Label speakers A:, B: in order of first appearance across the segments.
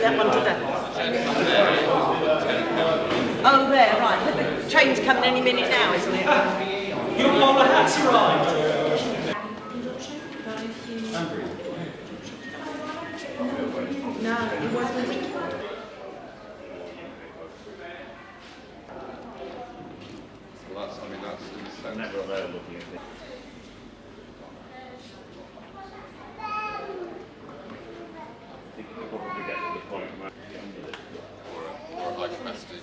A: that one today. Oh, there, right. But the train's coming any minute now, isn't it?
B: Your bowler hat's arrived.
A: No, it wasn't.
C: Well, that's in the sense.
D: Never available for you. I think you could probably get to the point where you under this.
C: Or a high capacity.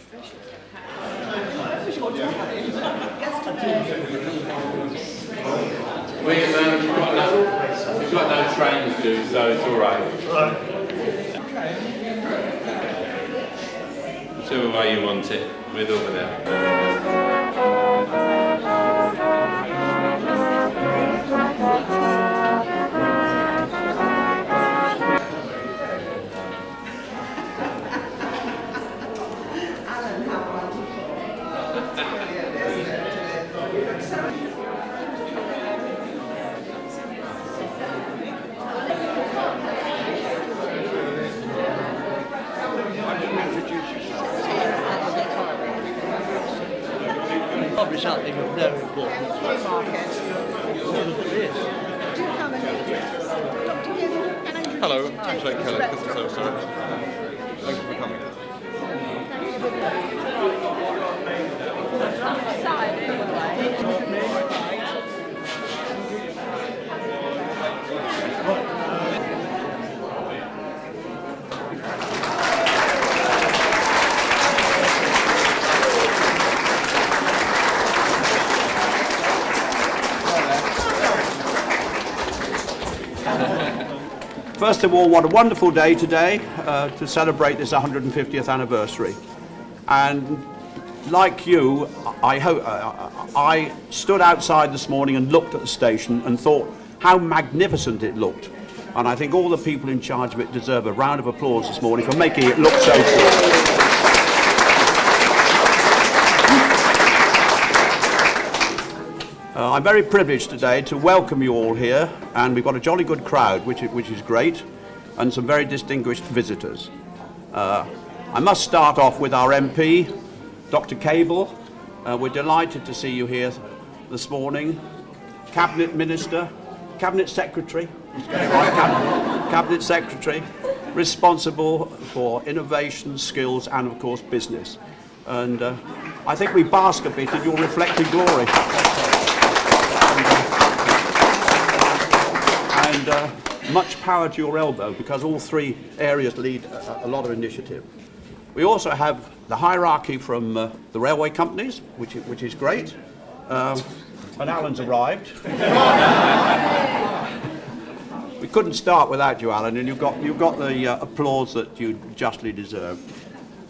E: We've got no trains due, so it's all right. Whichever way you want it, with or without.
F: Probably something of no importance.
C: Hello, I'm Jake Kelly, customer service director. Thank you for coming.
G: First of all, what a wonderful day today to celebrate this 150th anniversary. And like you, I stood outside this morning and looked at the station and thought how magnificent it looked. And I think all the people in charge of it deserve a round of applause this morning for making it look so good. I'm very privileged today to welcome you all here, and we've got a jolly good crowd, which is great, and some very distinguished visitors. I must start off with our MP, Dr. Cable. We're delighted to see you here this morning. Cabinet Minister, Cabinet Secretary, Cabinet Secretary, responsible for innovation, skills, and of course business. And I think we bask a bit in your reflected glory. And much power to your elbow, because all three areas lead a lot of initiative. We also have the hierarchy from the railway companies, which is great. And Alan's arrived. We couldn't start without you, Alan, and you've got the applause that you justly deserve.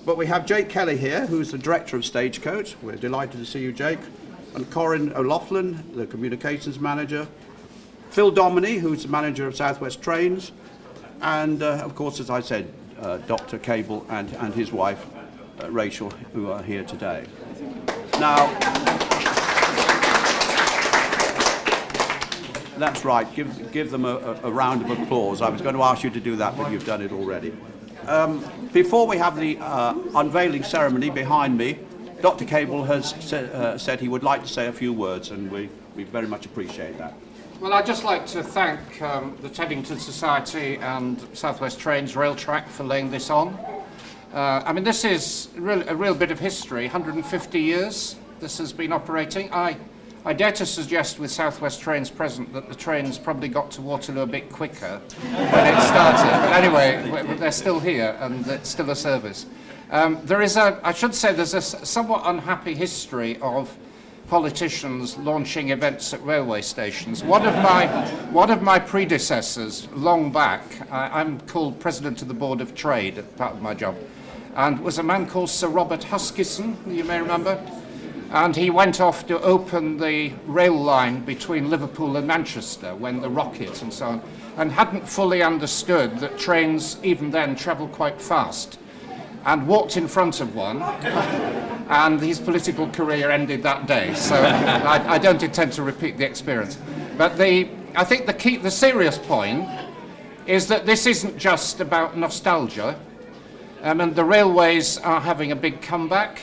G: But we have Jake Kelly here, who's the director of Stagecoach. We're delighted to see you, Jake. And Corinne O'Loughlin, the communications manager. Phil Dominey, who's the manager of South West Trains, and of course, as I said, Dr. Cable and his wife, Rachel, who are here today. Now, that's right, give them a round of applause. I was going to ask you to do that, but you've done it already. Before we have the unveiling ceremony behind me, Dr. Cable has said he would like to say a few words, and we very much appreciate that.
H: Well, I'd just like to thank the Teddington Society and South West Trains Rail Track for laying this on. I mean, this is a real bit of history. 150 years this has been operating. I dare to suggest, with South West Trains present, that the trains probably got to Waterloo a bit quicker when it started. But anyway, they're still here, and it's still a service. I should say there's a somewhat unhappy history of politicians launching events at railway stations. One of my predecessors, long back, I'm called President of the Board of Trade, part of my job, and was a man called Sir Robert Huskisson, you may remember, and he went off to open the rail line between Liverpool and Manchester when the rocket and so on, and hadn't fully understood that trains even then travel quite fast, and walked in front of one, and his political career ended that day. So I don't intend to repeat the experience. But I think the serious point is that this isn't just about nostalgia. And the railways are having a big comeback.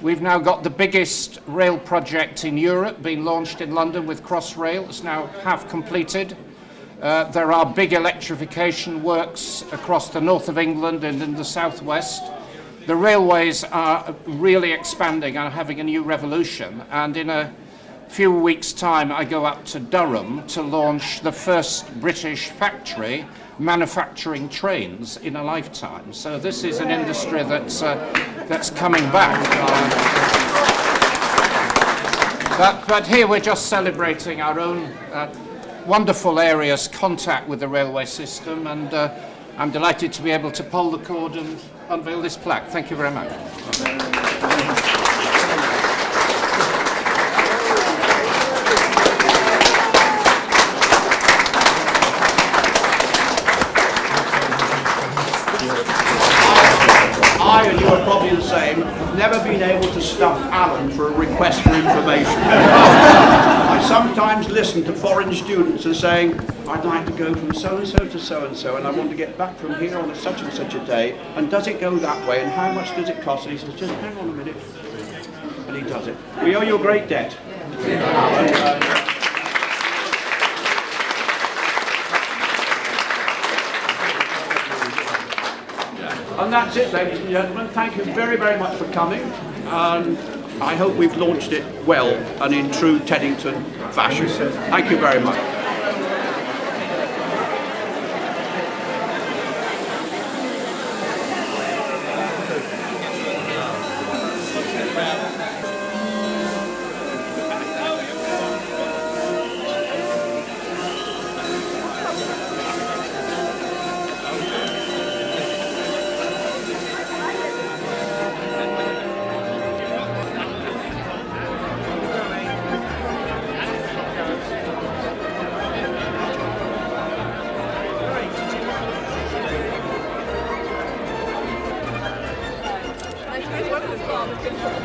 H: We've now got the biggest rail project in Europe being launched in London with Crossrail. It's now half completed. There are big electrification works across the north of England and in the southwest. The railways are really expanding and having a new revolution. And in a few weeks' time, I go up to Durham to launch the first British factory manufacturing trains in a lifetime. So this is an industry that's coming back. But here we're just celebrating our own wonderful area's contact with the railway system, and I'm delighted to be able to pull the cord and unveil this plaque. Thank you very much.
G: I, and you are probably the same, have never been able to stump Alan for a request for information. I sometimes listen to foreign students and saying, I'd like to go from so-and-so to so-and-so, and I want to get back from here on such and such a day, and does it go that way, and how much does it cost? And he says, just hang on a minute. And he does it. We owe you a great debt. Alan, and that's it, ladies and gentlemen. Thank you very, very much for coming. And I hope we've launched it well and in true Teddington fashion. Thank you very much.
A: I suppose one of the farmers can put the